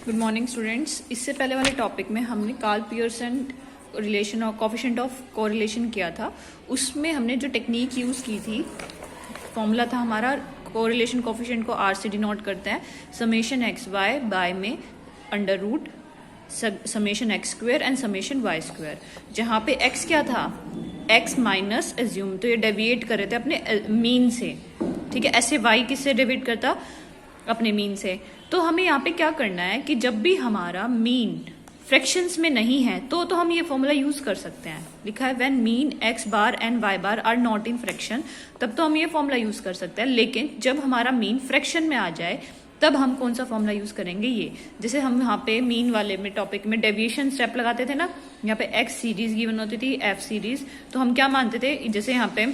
Good morning students. इससे पहले वाले टॉपिक में हमने कार्ल पियर्सन रिलेशन और कोफिशिएंट ऑफ कोरिलेशन किया था। उसमें हमने जो टेक्निक यूज़ की थी, फॉर्मूला था हमारा कोरिलेशन कोफिशिएंट को आर से डिनोट करते हैं, समेशन एक्स वाई बाय में under root summation x square and summation y square. जहाँ पे एक्स क्या था, एक्स माइनस एज्यूम, तो ये डेविएट कर रहे थे अपने मीन से, ठीक है। ऐसे वाई किससे डेविएट करता, अपने मीन से। तो हमें यहाँ पे क्या करना है कि जब भी हमारा मीन फ्रैक्शंस में नहीं है तो हम ये फॉर्मूला यूज कर सकते हैं। लिखा है when mean x bar and y bar are not in fraction, तब तो हम ये फॉर्मूला यूज कर सकते हैं। लेकिन जब हमारा मीन फ्रैक्शन में आ जाए तब हम कौन सा फॉर्मूला यूज करेंगे, ये जैसे हम यहाँ पे मीन वाले में टॉपिक में डेविएशन स्टेप लगाते थे ना, यहाँ पे एक्स सीरीज गिवन होती थी, एफ सीरीज, तो हम क्या मानते थे, जैसे यहाँ पे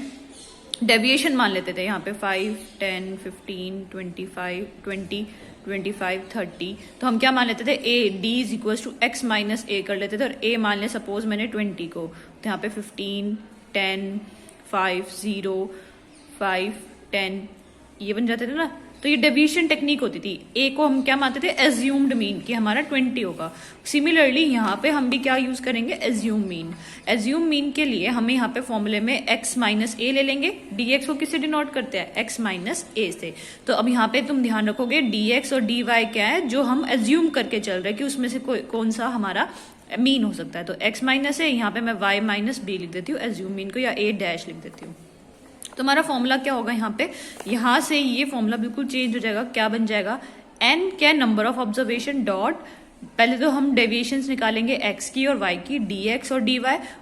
डेविएशन मान लेते थे, यहाँ पे 5, 10, 15, 25, 20, 25, 30, तो हम क्या मान लेते थे, A D is equal to X minus A कर लेते थे। और ए मान लिया सपोज मैंने 20 को, तो यहाँ पे 15, 10, 5, 0, 5, 10 ये बन जाते थे ना। तो ये डेविएशन टेक्निक होती थी। ए को हम क्या मानते थे, एज्यूम्ड मीन, कि हमारा 20 होगा। सिमिलरली यहाँ पे हम भी क्या यूज करेंगे, एज्यूम मीन। एज्यूम मीन के लिए हमें यहाँ पे फॉर्मूले में x माइनस ए ले लेंगे। dx को किससे डिनोट करते हैं, x माइनस ए से। तो अब यहाँ पे तुम ध्यान रखोगे dx और dy क्या है, जो हम एज्यूम करके चल रहे हैं कि उसमें से कौन सा हमारा मीन हो सकता है। तो x माइनस ए, यहाँ पे मैं y माइनस बी लिख देती हूँ एज्यूम मीन को, या a डैश लिख देती हूँ। तो हमारा फॉर्मूला क्या होगा, यहाँ पे यहाँ से ये फॉर्मूला बिल्कुल चेंज हो जाएगा। क्या बन जाएगा, n क्या, नंबर ऑफ ऑब्जर्वेशन डॉट, पहले तो हम डेविएशंस निकालेंगे x की और y की, dx और dy,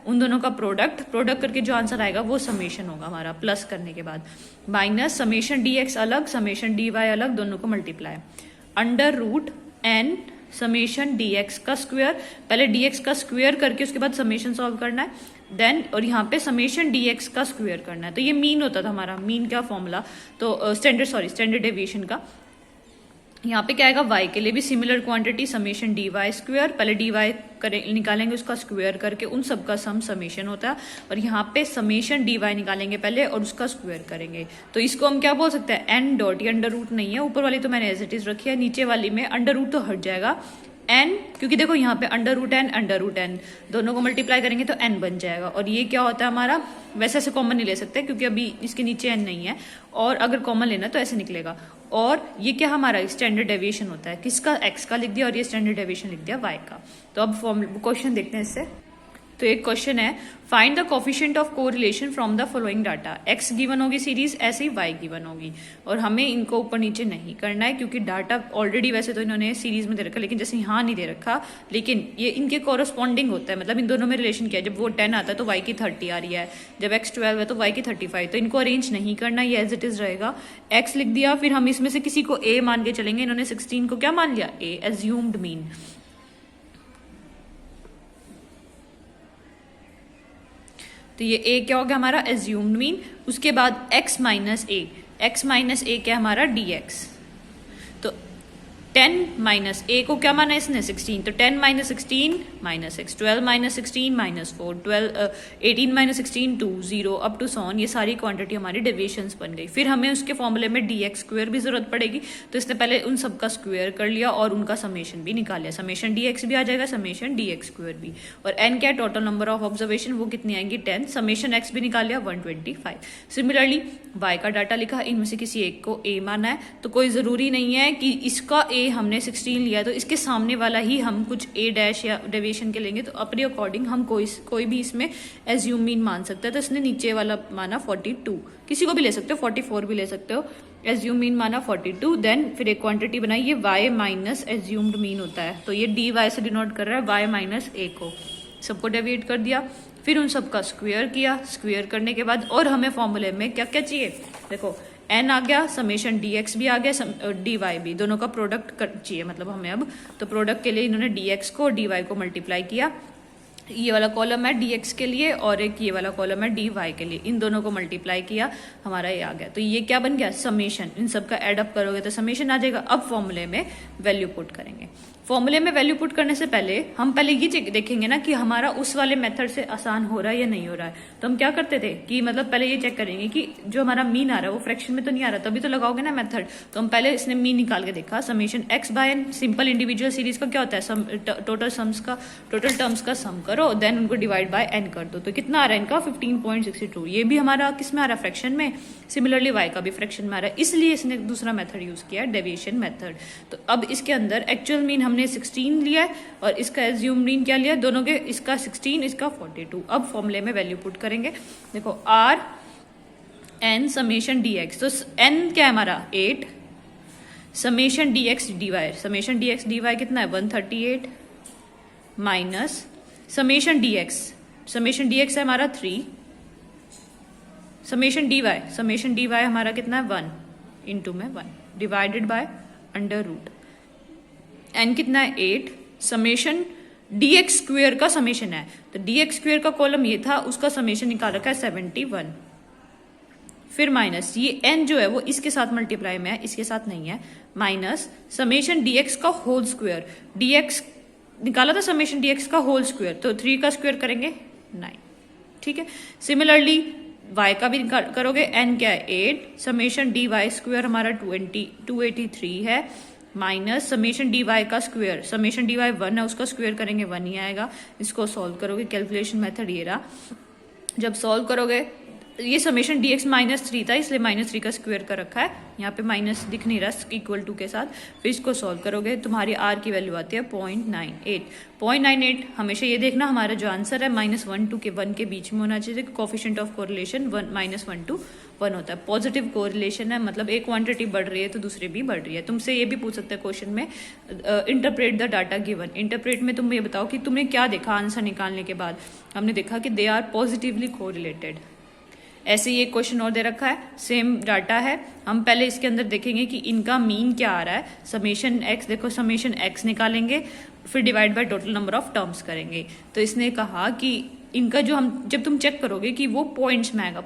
उन दोनों का प्रोडक्ट करके जो आंसर आएगा वो समेशन होगा हमारा, प्लस करने के बाद माइनस समेशन dx अलग, समेशन dy अलग, दोनों को multiply, under root n summation dx का स्क्वायर, पहले dx का स्क्वायर करके उसके बाद समेशन सॉल्व करना है, देन और यहाँ पे समेशन dx का स्क्वायर करना है। तो ये मीन होता था हमारा, मीन का फॉर्मूला, तो स्टैंडर्ड डेविएशन का। यहाँ पे क्या आएगा, y के लिए भी similar quantity summation dy square, पहले dy निकालेंगे उसका स्क्वायर करके, उन सब का सम समेशन होता है। और यहाँ पे समेशन dy निकालेंगे पहले और उसका स्क्वायर करेंगे। तो इसको हम क्या बोल सकते हैं, n डॉट, ये अंडर रूट नहीं है, ऊपर वाली तो मैंने एज इट इज रखी है, नीचे वाली में अंडर रूट तो हट जाएगा, n, क्योंकि देखो यहाँ पे अंडर रूट n दोनों को मल्टीप्लाई करेंगे तो n बन जाएगा। और ये क्या होता है हमारा, वैसे ऐसे कॉमन नहीं ले सकते क्योंकि अभी इसके नीचे n नहीं है, और अगर कॉमन लेना तो ऐसे निकलेगा। और ये क्या हमारा स्टैंडर्ड डेविएशन होता है, किसका, x का लिख दिया, और ये स्टैंडर्ड डेविएशन लिख दिया y का। तो अब क्वेश्चन देखते हैं इससे। तो एक क्वेश्चन है, find the coefficient of correlation from the following data. x given होगी सीरीज, ऐसे ही y गिवन होगी, और हमें इनको ऊपर नीचे नहीं करना है क्योंकि डाटा ऑलरेडी वैसे तो इन्होंने सीरीज में दे रखा, लेकिन जैसे यहाँ नहीं दे रखा, लेकिन ये इनके कोरस्पॉन्डिंग होता है, मतलब इन दोनों में रिलेशन किया है। जब वो 10 आता है तो y की 30 आ रही है, जब x 12 है तो y की 35, तो इनको अरेंज नहीं करना, ये एज इट इज रहेगा। x लिख दिया, फिर हम इसमें से किसी को a मान के चलेंगे। इन्होंने 16 को क्या मान लिया, a, एज्यूम्ड मीन। तो ये a क्या हो गया हमारा, एज्यूम्ड मीन। उसके बाद x माइनस ए क्या हमारा, dx। तो 10 माइनस a को क्या माना इसने, 16, तो 10 minus 16 minus x, 12 minus 16 minus 4, 18 minus 16 2, 0 up to सॉन, ये सारी क्वांटिटी हमारी डेविएशंस बन गई। फिर हमें उसके फॉर्मूले में dx स्क्वायर भी जरूरत पड़ेगी, तो इसने पहले उन सब का स्क्वायर कर लिया और उनका समेशन भी निकाल लिया, समेशन dx भी आ जाएगा, समेशन dx स्क्वायर भी। और n क्या, टोटल नंबर ऑफ ऑब्जर्वेशन, वो कितनी आएंगी, 10, समेशन x भी निकाल लिया, 125। सिमिलरली y का डाटा लिखा, इनमें से किसी एक को a माना है, तो कोई जरूरी नहीं है कि इसका a हमने 16 लिया तो इसके सामने वाला ही हम कुछ a डैश या डेविएशन के लेंगे, तो अपने अकॉर्डिंग हम कोई भी इसमें एज्यूम मीन मान सकते हैं। तो इसने नीचे वाला माना 42, किसी को भी ले सकते हो, 44 भी ले सकते हो, एज्यूम मीन माना 42। देन फिर एक क्वांटिटी बनाई, ये y माइनस एज्यूम्ड मीन होता है, तो ये dy से डिनोट कर रहा है y माइनस a को, सबको डेविएट कर दिया, फिर उन सबका स्क्वायर किया, स्क्वायर करने के बाद और हमें फॉर्मूले में क्या क्या चाहिए, देखो n आ गया, समेशन dx भी आ गया, dy भी, दोनों का प्रोडक्ट चाहिए, मतलब हमें अब, तो प्रोडक्ट के लिए इन्होंने dx को dy को मल्टीप्लाई किया, ये वाला कॉलम है dx के लिए और एक ये वाला कॉलम है dy के लिए, इन दोनों को मल्टीप्लाई किया, हमारा ये आ गया। तो ये क्या बन गया, समेशन, इन सब का एड अप करोगे तो समेशन आ जाएगा। अब फॉर्मूले में वैल्यू पुट करेंगे, फॉर्मूले में वैल्यू पुट करने से पहले हम पहले ये देखेंगे ना कि हमारा उस वाले मेथड से आसान हो रहा है या नहीं हो रहा है। तो हम क्या करते थे कि मतलब पहले ये चेक करेंगे कि जो हमारा मीन आ रहा है वो फ्रैक्शन में तो नहीं आ रहा, तभी तो लगाओगे ना मेथड। तो हम पहले इसने मीन निकाल के देखा, summation x by n, simple individual series का क्या होता है, टोटल टर्म्स का सम करो, देन उनको डिवाइड बाय एन कर दो। तो कितना आ रहा है इनका 15.62। ये भी हमारा किस में आ रहा है, फ्रैक्शन में। सिमिलरली वाई का भी फ्रैक्शन में आ रहा है, इसलिए इसने दूसरा मेथड यूज किया है, डेविएशन मेथड। तो अब इसके अंदर एक्चुअल मीन हमने 16 लिया है और इसका एज्यूम मीन क्या लिया है, दोनों के, इसका 16 इसका 42। अब फॉर्मूले में वैल्यू पुट करेंगे। देखो r n summation D x, तो एन क्या है हमारा 8, summation D x D y, summation D x D y कितना है 138 माइनस समेशन डी एक्स है हमारा 3, समेशन डी वाई हमारा कितना है 1 इंटू में 1 divided by under root, n कितना है 8, समेशन डी एक्स स्क्वेयर का समेशन है, तो डी एक्स स्क्वेयर का कॉलम ये था, उसका समेशन निकाल रखा है 71, फिर माइनस ये एन जो है वो इसके साथ मल्टीप्लाई में है, इसके साथ नहीं है, माइनस समेशन डी एक्स का होल स्क्वेयर, डी एक्स निकाला था समेशन डी एक्स का होल स्क्वेयर, तो 3 का स्क्वेयर करेंगे 9, ठीक है। सिमिलरली y का भी करोगे, n क्या है 8, समेशन डी वाई स्क्वेयर हमारा 283 है, माइनस समेशन डी वाई का स्क्वेयर, समेशन डी वाई 1 है, उसका स्क्वेयर करेंगे 1 ही आएगा। इसको सॉल्व करोगे, कैलकुलेशन मेथड ये रहा, जब सॉल्व करोगे ये समेशन डी एक्स -3 था, इसलिए -3 का स्क्वेयर कर रखा है, यहाँ पे माइनस दिख नहीं रहा इक्वल टू के साथ। फिर इसको सॉल्व करोगे, तुम्हारी आर की वैल्यू आती है 0.98। हमेशा ये देखना हमारा जो आंसर है -1 to 1 के बीच में होना चाहिए। कोफिशिएंट ऑफ कोरिलेशन -1 to 1 होता है। पॉजिटिव कोरिलेशन है, मतलब एक क्वांटिटी बढ़ रही है तो दूसरी भी बढ़ रही है। तुमसे ये भी पूछ सकते हैं क्वेश्चन में, interpret the data given. Interpret में तुम ये बताओ कि तुमने क्या देखा आंसर निकालने के बाद। हमने देखा कि दे आर पॉजिटिवली कोरिलेटेड। ऐसे ही एक क्वेश्चन और दे रखा है, सेम डाटा है, हम पहले इसके अंदर देखेंगे कि इनका मीन क्या आ रहा है। समेशन एक्स, देखो समेशन एक्स निकालेंगे, फिर divide by total number of terms करेंगे। तो इसने कहा कि इनका जो हम जब तुम चेक करोगे कि वो पॉइंट्स में आएगा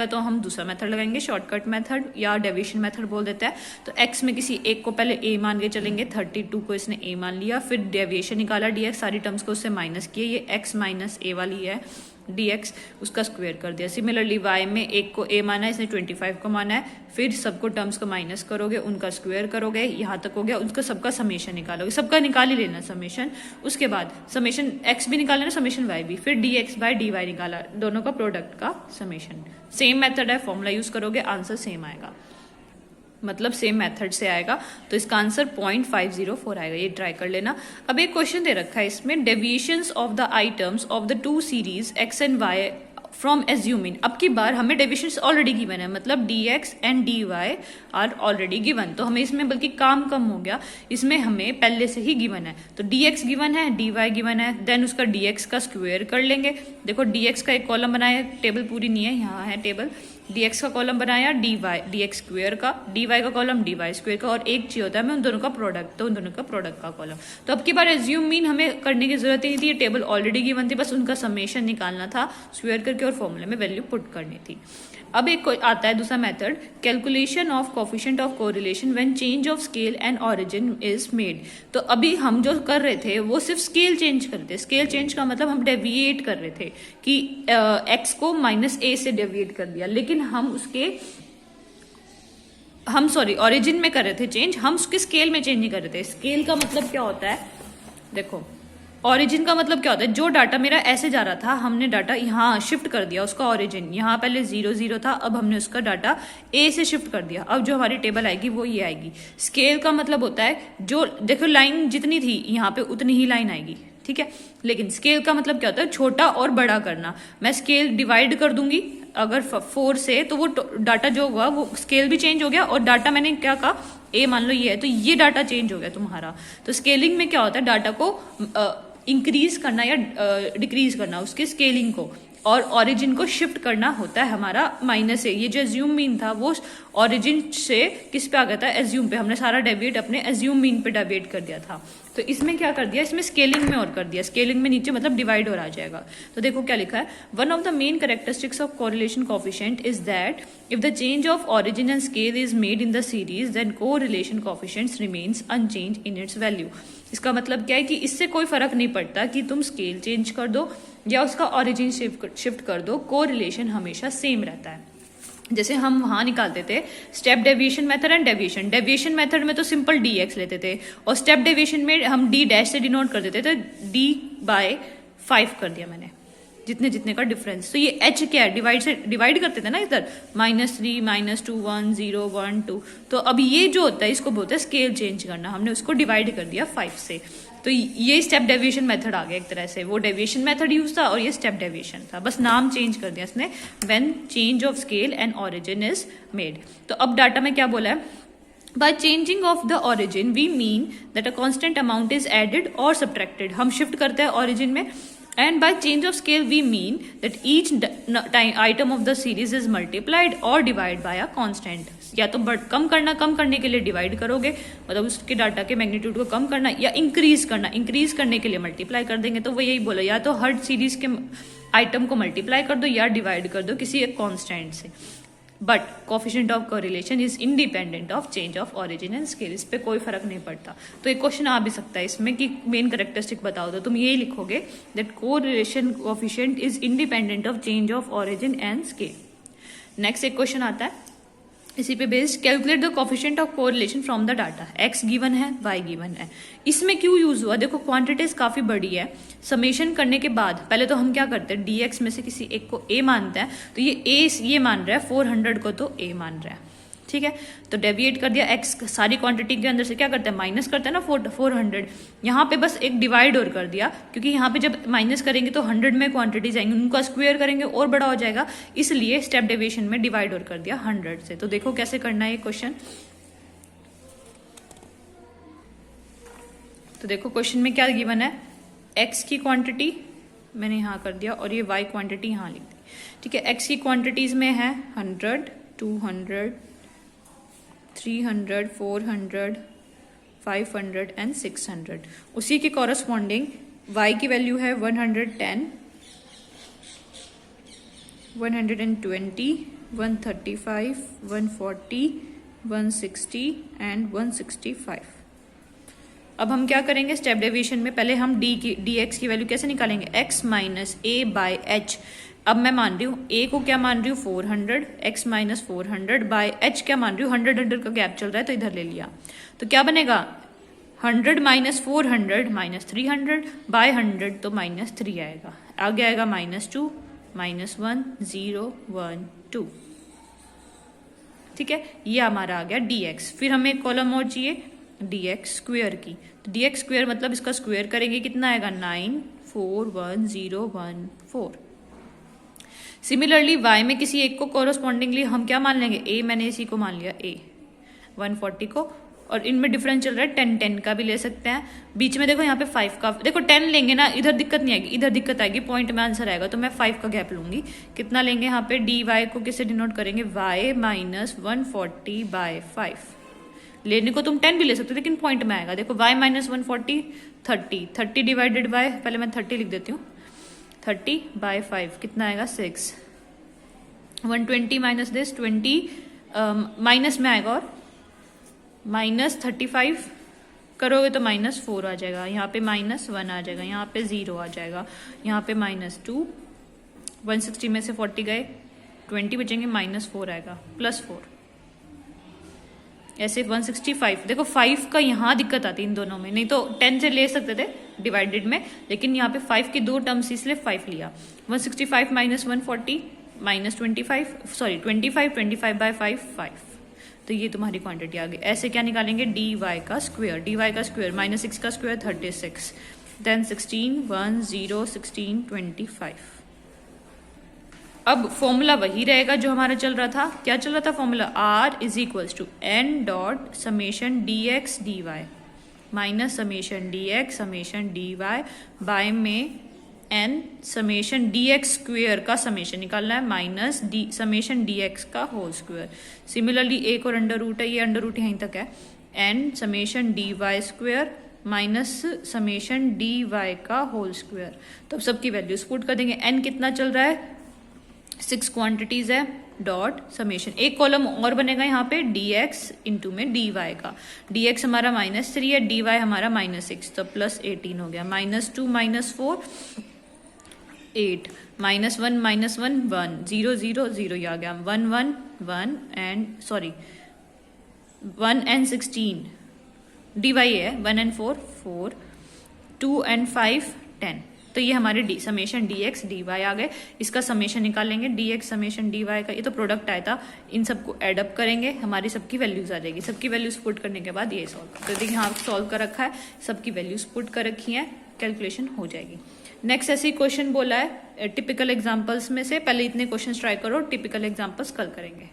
तो हम दूसरा मेथड लगाएंगे, शॉर्टकट मेथड या डेविएशन मेथड बोल देता है। तो एक्स में किसी एक को पहले ए मान के चलेंगे, 32 को इसने ए मान लिया, फिर डेविएशन निकाला डीएक्स, सारी टर्म्स को उससे माइनस किए, ये एक्स माइनस ए वाली है dx, उसका स्क्वायर कर दिया। सिमिलरली y में एक को a माना है, इसने 25 को माना है, फिर सबको टर्म्स को माइनस करोगे, उनका स्क्वायर करोगे, यहाँ तक हो गया, उसका सबका समेशन निकालोगे, सबका निकाल ही लेना समेशन। उसके बाद समेशन x भी निकाल लेना, समेशन y भी, फिर dx बाय dy निकाला, दोनों का प्रोडक्ट का समेशन। सेम मेथड है, फॉर्मूला यूज करोगे, आंसर सेम आएगा, मतलब सेम मेथड से आएगा। तो इसका आंसर 0.504 आएगा, ये ट्राई कर लेना। अब एक क्वेश्चन दे रखा है इसमें, deviations of the items of the 2 series x and y from assuming. अब की बार हमें डेविएशंस ऑलरेडी गिवन है, मतलब dx and dy are already given, तो हमें इसमें बल्कि काम कम हो गया, इसमें हमें पहले से ही गिवन है। तो dx गिवन है, dy गिवन है, देन उसका dx का स्क्वायर कर लेंगे। देखो dx का एक कॉलम बनाया, टेबल पूरी नहीं है, यहाँ है टेबल, dx का कॉलम बनाया, dx स्क्वायर का, dy का कॉलम dy स्क्वायर का, और एक चाहिए होता है हमें उन दोनों का प्रोडक्ट, तो उन दोनों का प्रोडक्ट का कॉलम। तो अब की बार एज्यूम मीन हमें करने की जरूरत ही नहीं थी, टेबल ऑलरेडी गिवन थी, बस उनका समेशन निकालना था स्क्वायर करके और फॉर्मूले में वैल्यू पुट करनी थी। अब एक आता है दूसरा method, calculation of coefficient of correlation when change of scale and origin is made. तो अभी हम जो कर रहे थे वो सिर्फ स्केल चेंज कर रहे थे। स्केल चेंज का मतलब हम डेविएट कर रहे थे कि x को -a से डेविएट कर दिया, लेकिन हम ऑरिजिन में कर रहे थे चेंज, हम उसके स्केल में चेंज नहीं कर रहे थे। स्केल का मतलब क्या होता है, देखो ऑरिजिन का मतलब क्या होता है, जो डाटा मेरा ऐसे जा रहा था, हमने डाटा यहाँ शिफ्ट कर दिया, उसका ऑरिजिन यहाँ पहले 0 0 था, अब हमने उसका डाटा ए से शिफ्ट कर दिया, अब जो हमारी टेबल आएगी वो ये आएगी। स्केल का मतलब होता है जो देखो लाइन जितनी थी यहाँ पे उतनी ही लाइन आएगी, ठीक है। लेकिन स्केल का मतलब क्या होता है, छोटा और बड़ा करना। मैं स्केल डिवाइड कर दूंगी अगर 4 से, तो वो डाटा जो हुआ वो स्केल भी चेंज हो गया, और डाटा मैंने क्या कहा ए मान लो ये है, तो ये डाटा चेंज हो गया तुम्हारा। तो स्केलिंग में क्या होता है, डाटा को इंक्रीज करना या डिक्रीज करना, उसके स्केलिंग को। और ओरिजिन को शिफ्ट करना होता है हमारा माइनस से। ये जो एज्यूम मीन था वो ओरिजिन से किस पे आ गया था, एज्यूम पे। हमने सारा डेविएट अपने एज्यूम मीन पे डेविएट कर दिया था। तो इसमें क्या कर दिया, इसमें स्केलिंग में और कर दिया, स्केलिंग में नीचे मतलब डिवाइड और आ जाएगा। तो देखो क्या लिखा है, one of the main characteristics of correlation coefficient is that if the change of origin and scale is made in the series then correlation coefficients remains unchange in its value. इसका मतलब क्या है कि इससे कोई फर्क नहीं पड़ता कि तुम स्केल चेंज कर दो या उसका ओरिजिन शिफ्ट कर दो, कोरिलेशन हमेशा सेम रहता है। जैसे हम वहां निकालते थे step deviation method and deviation method में तो सिंपल dx लेते थे, और स्टेप डेविएशन में हम d डैश से डिनोट कर देते थे, d/5 कर दिया मैंने, जितने जितने का डिफरेंस। तो ये h क्या है, डिवाइड करते थे ना इधर, -3 -2 1 0 1 2। तो अब ये जो होता है इसको बोलते हैं स्केल चेंज करना, हमने उसको डिवाइड कर दिया 5 से। तो ये स्टेप डेविएशन मेथड आ गया एक तरह से, वो डेविएशन मेथड यूज था और ये स्टेप डेविएशन था, बस नाम चेंज कर दिया इसने, when change of scale and origin is made. तो अब डाटा में क्या बोला है, by changing of the origin we mean that a constant amount is added और सब्ट्रैक्टेड, हम शिफ्ट करते हैं ओरिजिन में। And by change of scale we mean that each item of the series is multiplied or divided by a constant। या तो कम करने के लिए डिवाइड करोगे, मतलब उसके डाटा के मैग्नीट्यूड को कम करना, या इंक्रीज करने के लिए मल्टीप्लाई कर देंगे। तो वो यही बोला, या तो हर सीरीज के आइटम को मल्टीप्लाई कर दो या डिवाइड कर दो किसी एक कांस्टेंट से। But coefficient of correlation is independent of change of origin and scale, इस पे कोई फर्क नहीं पड़ता। तो एक क्वेश्चन आ भी सकता है इसमें कि मेन कैरेक्टरिस्टिक बताओ, तो तुम यही लिखोगे that correlation coefficient is independent of change of origin and scale. Next एक क्वेश्चन आता है इसी पे based, calculate the coefficient of correlation from the data. x given है, y गिवन है। इसमें क्यों यूज हुआ, देखो क्वांटिटीज काफी बड़ी है, समेशन करने के बाद पहले तो हम क्या करते हैं, dx में से किसी एक को a मानते हैं, तो ये a ये मान रहा है 400 को, तो a मान रहा है, ठीक है। तो डेविएट कर दिया x, सारी क्वांटिटी के अंदर से क्या करते हैं, माइनस करते हैं ना 400। यहाँ पे बस एक डिवाइड और कर दिया, क्योंकि यहाँ पे जब माइनस करेंगे तो 100 में क्वांटिटीज आएंगी, उनका स्क्वायर करेंगे और बड़ा हो जाएगा, इसलिए स्टेप डेविएशन में डिवाइड और कर दिया 100 से। तो देखो कैसे करना है ये क्वेश्चन। तो देखो क्वेश्चन में क्या गिवन है, x की क्वांटिटी मैंने यहाँ कर दिया और ये y क्वांटिटी यहाँ लिख दी, ठीक है। x की क्वांटिटीज में है 100 200 300 400 500 एंड 600। उसी के कॉरस्पॉन्डिंग y की वैल्यू है 110 120 135 140 160 एंड 165। अब हम क्या करेंगे, स्टेप डेविएशन में पहले हम dx की वैल्यू कैसे निकालेंगे, x माइनस a बाय h। अब मैं मान रही हूँ a को क्या मान रही हूँ 400, x माइनस 400 बाय h क्या मान रही हूँ 100 का गैप चल रहा है तो इधर ले लिया। तो क्या बनेगा 100 माइनस 400 माइनस 300 बाय 100, तो -3 आएगा, आगे आएगा -2 -1 0 1 2, ठीक है। ये हमारा आ गया dx। फिर हमें एक कॉलम और चाहिए dx स्क्वेयर की, तो dx स्क्वेयर मतलब इसका स्क्वेयर करेंगे कितना आएगा 9 4 1 0 1 4। सिमिलरली y में किसी एक को कोरोस्पॉन्डिंगली हम क्या मान लेंगे, a, मैंने इसी को मान लिया a 140 को, और इनमें डिफरेंस चल रहा है 10 10 का भी ले सकते हैं। बीच में देखो यहाँ पे 5 का, देखो 10 लेंगे ना इधर दिक्कत नहीं आएगी, इधर दिक्कत आएगी, पॉइंट में आंसर आएगा, तो मैं 5 का गैप लूंगी। कितना लेंगे यहाँ पे, dy को किससे डिनोट करेंगे, y माइनस 140 बाय 5। लेने को तुम 10 भी ले सकते हो लेकिन पॉइंट में आएगा। देखो y माइनस 140 30 डिवाइडेड बाय, पहले मैं 30 लिख देती हूँ, 30 बाय 5 कितना आएगा 6। 120 माइनस दिस 20 माइनस में आएगा, और -35 करोगे तो -4 आ जाएगा, यहाँ पे -1 आ जाएगा, यहाँ पे 0 आ जाएगा, यहाँ पे -2। 160 में से 40 गए, 20 बचेंगे, -4 आएगा, +4। ऐसे 165। देखो 5 का यहाँ दिक्कत आती है इन दोनों में, नहीं तो 10 से ले सकते थे डिवाइडेड में, लेकिन यहाँ पे 5 की 2 टर्म्स इसलिए 5 लिया। 165 माइनस 140 माइनस 25 सॉरी 25 बाय 5 तो ये तुम्हारी क्वांटिटी आ गई। ऐसे क्या निकालेंगे, dy का स्क्वायर, -6 का स्क्वायर 36, देन 16 1 0 16 25। अब फॉर्मूला वही रहेगा जो हमारा चल रहा था, क्या चल रहा था formula, r is equals to n dot summation dx dy minus summation dx summation dy by में N summation D x square का समेशन निकालना है minus D summation D X का होल स्क्वेयर। सिमिलरली एक और अंडर रूट है, ये under root यहीं तक है, n summation D y square minus summation D Y का होल स्क्वेयर। तो अब सबकी वैल्यूज पुट कर देंगे। एन कितना चल रहा है, 6 क्वांटिटीज है, डॉट समेशन, एक कॉलम और बनेगा यहाँ पे डी एक्स इंटू में डी वाई का। डी एक्स हमारा -3 है, डी वाई हमारा -6, तो +18 हो गया। -2 -4 8, -1 -1 1 0 0 0 ये आ गया। 1 1 1 and sorry 1 and 16 d y है, 1 and 4 4 2 and 5 10। तो ये हमारे summation D x D Y आ गए। इसका समेशन निकालेंगे, D X summation D Y का, ये तो प्रोडक्ट आया था, इन सबको एडअप करेंगे, हमारी सबकी वैल्यूज आ जाएगी। सबकी वैल्यूज पुट करने के बाद ये सॉल्व, तो देखिए यहाँ सॉल्व कर रखा है, सबकी वैल्यूज पुट कर रखी है, कैलकुलेशन हो जाएगी। नेक्स्ट ऐसे ही क्वेश्चन बोला है टिपिकल एग्जाम्पल्स में से, पहले इतने क्वेश्चन ट्राई करो, टिपिकल एग्जाम्पल्स कल करेंगे।